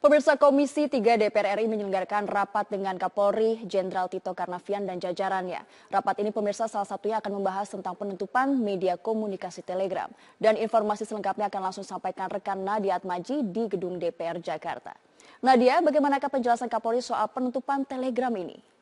Pemirsa Komisi 3 DPR RI menyelenggarakan rapat dengan Kapolri Jenderal Tito Karnavian dan jajarannya. Rapat ini pemirsa salah satunya akan membahas tentang penutupan media komunikasi Telegram. Dan informasi selengkapnya akan langsung sampaikan rekan Nadia Atmaji di Gedung DPR Jakarta. Nadia, bagaimanakah penjelasan Kapolri soal penutupan Telegram ini?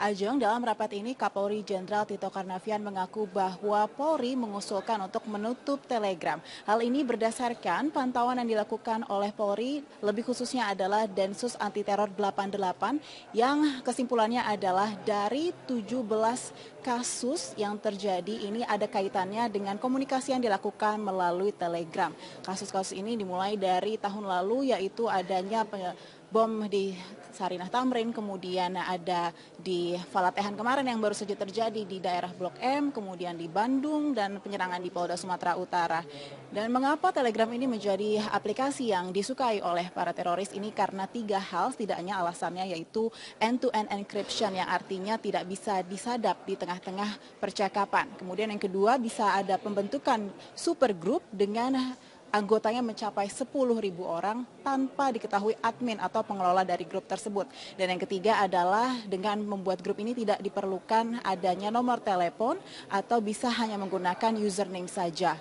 Ajeng, dalam rapat ini Kapolri Jenderal Tito Karnavian mengaku bahwa Polri mengusulkan untuk menutup Telegram. Hal ini berdasarkan pantauan yang dilakukan oleh Polri, lebih khususnya adalah Densus Anti Teror 88, yang kesimpulannya adalah dari 17 kasus yang terjadi ini ada kaitannya dengan komunikasi yang dilakukan melalui Telegram. Kasus-kasus ini dimulai dari tahun lalu, yaitu adanya bom di Sarinah Tamrin, kemudian ada di Falatehan kemarin yang baru saja terjadi di daerah Blok M, kemudian di Bandung, dan penyerangan di Polda Sumatera Utara. Dan mengapa Telegram ini menjadi aplikasi yang disukai oleh para teroris ini? Karena 3 hal setidaknya alasannya, yaitu end-to-end encryption yang artinya tidak bisa disadap di tengah-tengah percakapan. Kemudian yang kedua, bisa ada pembentukan super group dengan anggotanya mencapai 10.000 orang tanpa diketahui admin atau pengelola dari grup tersebut. Dan yang ketiga adalah dengan membuat grup ini tidak diperlukan adanya nomor telepon atau bisa hanya menggunakan username saja.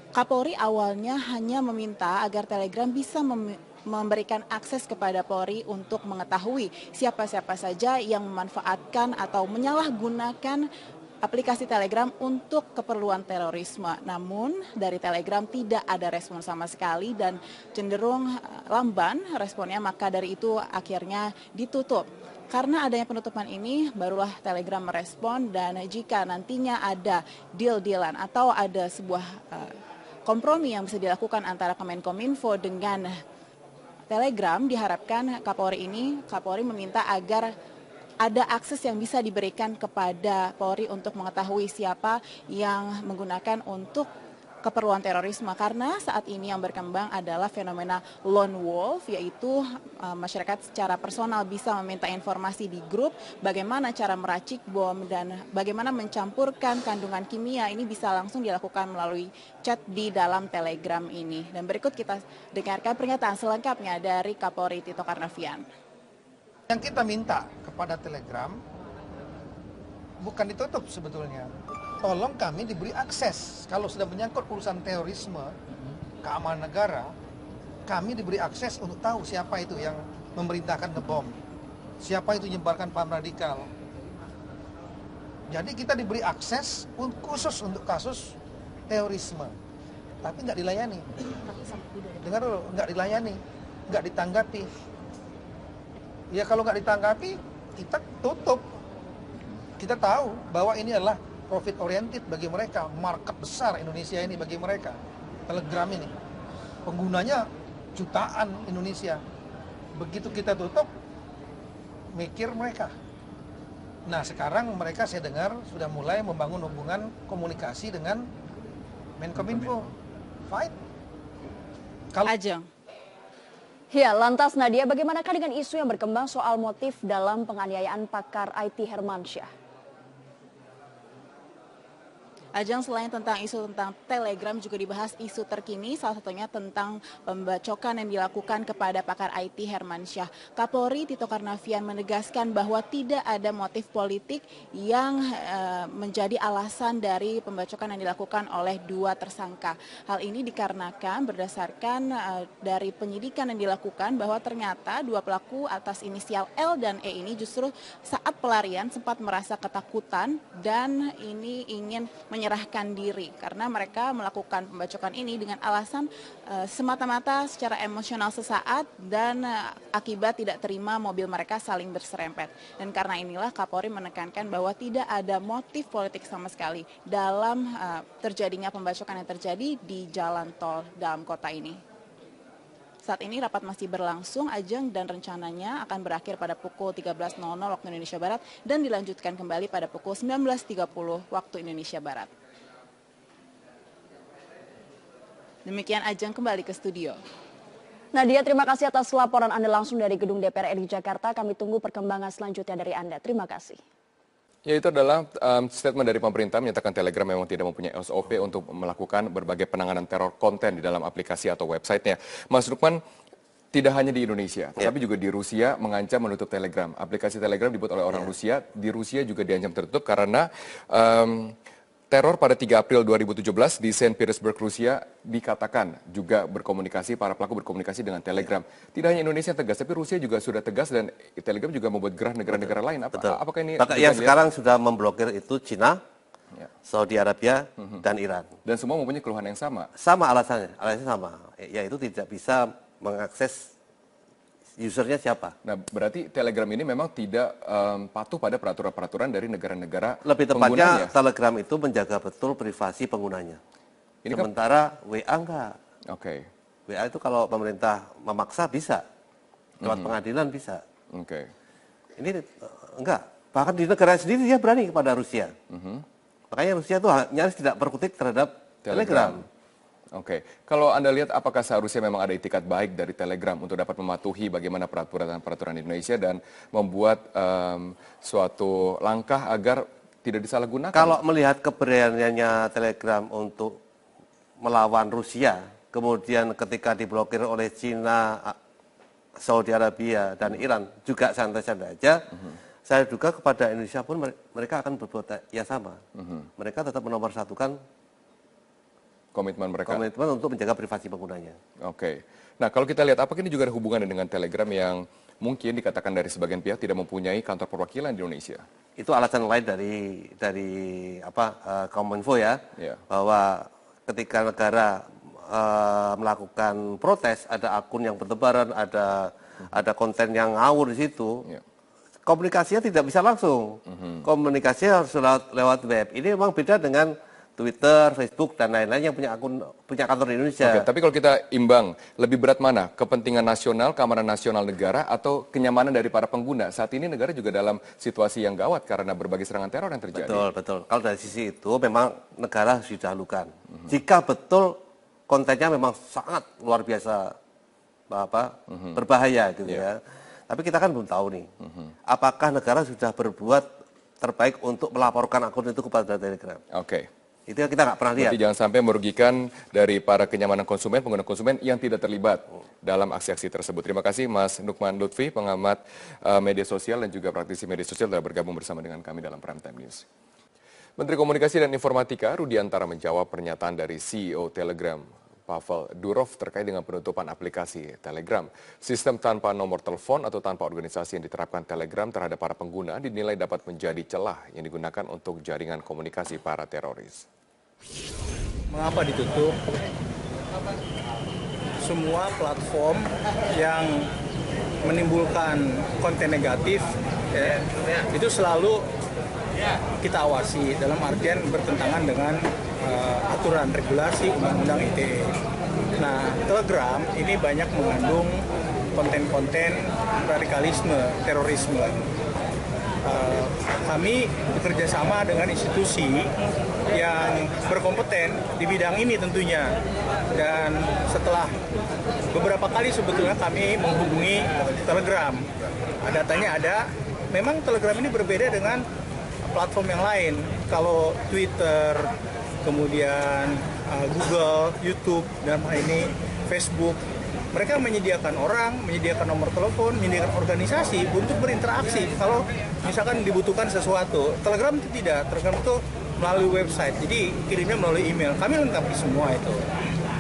Kapolri awalnya hanya meminta agar Telegram bisa memberikan akses kepada Polri untuk mengetahui siapa-siapa saja yang memanfaatkan atau menyalahgunakan aplikasi Telegram untuk keperluan terorisme. Namun dari Telegram tidak ada respon sama sekali dan cenderung lamban responnya, maka dari itu akhirnya ditutup. Karena adanya penutupan ini barulah Telegram merespon, dan jika nantinya ada deal-dealan atau ada sebuah kompromi yang bisa dilakukan antara Kemenkominfo dengan Telegram, diharapkan Kapolri meminta agar ada akses yang bisa diberikan kepada Polri untuk mengetahui siapa yang menggunakan untuk keperluan terorisme. Karena saat ini yang berkembang adalah fenomena lone wolf, yaitu masyarakat secara personal bisa meminta informasi di grup, bagaimana cara meracik bom dan bagaimana mencampurkan kandungan kimia, ini bisa langsung dilakukan melalui chat di dalam Telegram ini. Dan berikut kita dengarkan pernyataan selengkapnya dari Kapolri Tito Karnavian. Yang kita minta kepada Telegram bukan ditutup sebetulnya. Tolong kami diberi akses. Kalau sudah menyangkut urusan terorisme, keamanan negara, kami diberi akses untuk tahu siapa itu yang memerintahkan ngebom. Siapa itu menyebarkan paham radikal. Jadi kita diberi akses khusus untuk kasus terorisme. Tapi nggak dilayani. Dengar dulu, nggak dilayani, nggak ditanggapi. Ya kalau nggak ditanggapi, kita tutup. Kita tahu bahwa ini adalah profit oriented bagi mereka, market besar Indonesia ini bagi mereka. Telegram ini, penggunanya jutaan Indonesia. Begitu kita tutup, mikir mereka. Nah sekarang mereka saya dengar sudah mulai membangun hubungan komunikasi dengan Menkominfo. Fight. Ajeng. Ya, lantas Nadia, bagaimanakah dengan isu yang berkembang soal motif dalam penganiayaan pakar IT Hermansyah? Ajeng, selain tentang isu tentang Telegram juga dibahas isu terkini, salah satunya tentang pembacokan yang dilakukan kepada pakar IT Hermansyah. Kapolri Tito Karnavian menegaskan bahwa tidak ada motif politik yang menjadi alasan dari pembacokan yang dilakukan oleh 2 tersangka. Hal ini dikarenakan berdasarkan dari penyidikan yang dilakukan bahwa ternyata 2 pelaku atas inisial L dan E ini justru saat pelarian sempat merasa ketakutan dan ini ingin menyerahkan diri karena mereka melakukan pembacokan ini dengan alasan semata-mata secara emosional sesaat dan akibat tidak terima mobil mereka saling berserempet. Dan karena inilah Kapolri menekankan bahwa tidak ada motif politik sama sekali dalam terjadinya pembacokan yang terjadi di jalan tol dalam kota ini. Saat ini rapat masih berlangsung, Ajeng, dan rencananya akan berakhir pada pukul 13.00 waktu Indonesia Barat dan dilanjutkan kembali pada pukul 19.30 waktu Indonesia Barat. Demikian Ajeng, kembali ke studio. Nadia, terima kasih atas laporan Anda langsung dari Gedung DPR RI Jakarta. Kami tunggu perkembangan selanjutnya dari Anda. Terima kasih. Ya, itu adalah statement dari pemerintah menyatakan Telegram memang tidak mempunyai SOP untuk melakukan berbagai penanganan teror konten di dalam aplikasi atau websitenya. Mas Lukman, tidak hanya di Indonesia, tetapi juga di Rusia mengancam menutup Telegram. Aplikasi Telegram dibuat oleh orang Rusia, di Rusia juga diancam tertutup karena teror pada 3 April 2017 di Saint Petersburg, Rusia dikatakan juga para pelaku berkomunikasi dengan Telegram. Tidak hanya Indonesia yang tegas, tapi Rusia juga sudah tegas dan Telegram juga membuat gerah negara-negara lain. Apakah ini yang sekarang sudah memblokir itu Cina, Saudi Arabia, dan Iran. Dan semua mempunyai keluhan yang sama? Sama alasannya sama, yaitu tidak bisa mengakses usernya siapa. Nah, berarti Telegram ini memang tidak patuh pada peraturan-peraturan dari negara-negara Lebih tepatnya, Telegram itu menjaga betul privasi penggunanya. Sementara WA enggak. Oke. WA itu kalau pemerintah memaksa bisa, lewat pengadilan bisa. Oke. Ini enggak. Bahkan di negara sendiri dia berani kepada Rusia. Makanya Rusia itu nyaris tidak berkutik terhadap Telegram. Oke, kalau Anda lihat apakah seharusnya memang ada itikat baik dari Telegram untuk dapat mematuhi bagaimana peraturan-peraturan Indonesia dan membuat suatu langkah agar tidak disalahgunakan? Kalau melihat keberaniannya Telegram untuk melawan Rusia, kemudian ketika diblokir oleh Cina, Saudi Arabia, dan Iran juga santai-santai aja, saya duga kepada Indonesia pun mereka akan berbuat yang sama. Mereka tetap menomorsatukan komitmen mereka? Komitmen untuk menjaga privasi penggunanya. Oke. Nah, kalau kita lihat, apakah ini juga ada hubungannya dengan Telegram yang mungkin dikatakan dari sebagian pihak tidak mempunyai kantor perwakilan di Indonesia? Itu alasan lain dari Kominfo ya, bahwa ketika negara melakukan protes, ada akun yang bertebaran, ada konten yang ngawur di situ, komunikasinya tidak bisa langsung. Komunikasinya harus lewat web. Ini memang beda dengan Twitter, Facebook, dan lain-lain yang punya kantor di Indonesia. Oke, tapi kalau kita imbang, lebih berat mana? Kepentingan nasional, keamanan nasional negara, atau kenyamanan dari para pengguna? Saat ini negara juga dalam situasi yang gawat karena berbagai serangan teror yang terjadi. Betul. Kalau dari sisi itu memang negara harus didahulukan. Jika betul kontennya memang sangat luar biasa berbahaya gitu ya. Tapi kita kan belum tahu nih, apakah negara sudah berbuat terbaik untuk melaporkan akun itu kepada Telegram? Oke. Itu kita nggak pernah lihat. Jadi jangan sampai merugikan dari para kenyamanan konsumen, pengguna konsumen yang tidak terlibat dalam aksi-aksi tersebut. Terima kasih Mas Nukman Lutfi, pengamat media sosial dan juga praktisi media sosial telah bergabung bersama dengan kami dalam Prime Time News. Menteri Komunikasi dan Informatika Rudiantara menjawab pernyataan dari CEO Telegram, Pavel Durov, terkait dengan penutupan aplikasi Telegram. Sistem tanpa nomor telepon atau tanpa organisasi yang diterapkan Telegram terhadap para pengguna dinilai dapat menjadi celah yang digunakan untuk jaringan komunikasi para teroris. Mengapa ditutup? Semua platform yang menimbulkan konten negatif itu selalu kita awasi dalam artian bertentangan dengan aturan regulasi undang-undang ITE. Nah, Telegram ini banyak mengandung konten-konten radikalisme, terorisme. Kami bekerja sama dengan institusi yang berkompeten di bidang ini tentunya. Dan setelah beberapa kali sebetulnya kami menghubungi Telegram, datanya ada. Memang Telegram ini berbeda dengan platform yang lain. Kalau Twitter, kemudian Google, YouTube, dan ini Facebook, mereka menyediakan orang, menyediakan nomor telepon, menyediakan organisasi untuk berinteraksi. Kalau misalkan dibutuhkan sesuatu, Telegram itu tidak. Telegram itu melalui website, jadi kirimnya melalui email. Kami lengkapi semua itu.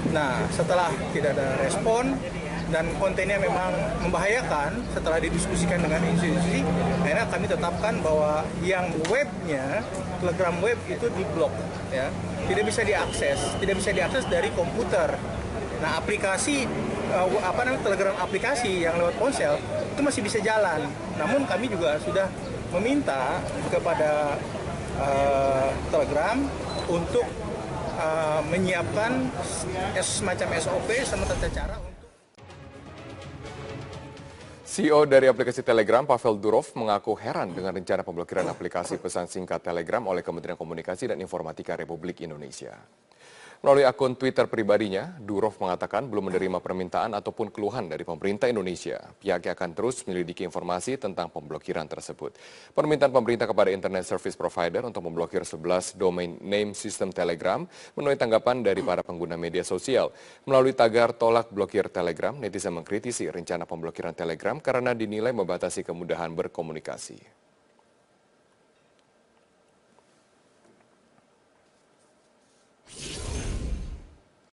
Nah, setelah tidak ada respon dan kontennya memang membahayakan, setelah didiskusikan dengan institusi, akhirnya kami tetapkan bahwa yang webnya, Telegram web itu diblok, ya, tidak bisa diakses dari komputer. Nah, aplikasi Telegram aplikasi yang lewat ponsel itu masih bisa jalan. Namun kami juga sudah meminta kepada Telegram untuk menyiapkan semacam SOP sama tata cara untuk CEO dari aplikasi Telegram, Pavel Durov, mengaku heran dengan rencana pemblokiran aplikasi pesan singkat Telegram oleh Kementerian Komunikasi dan Informatika Republik Indonesia. Melalui akun Twitter pribadinya, Durov mengatakan belum menerima permintaan ataupun keluhan dari pemerintah Indonesia. Pihaknya akan terus menyelidiki informasi tentang pemblokiran tersebut. Permintaan pemerintah kepada Internet Service Provider untuk memblokir 11 domain name sistem Telegram menuai tanggapan dari para pengguna media sosial. Melalui tagar tolak blokir Telegram, netizen mengkritisi rencana pemblokiran Telegram karena dinilai membatasi kemudahan berkomunikasi.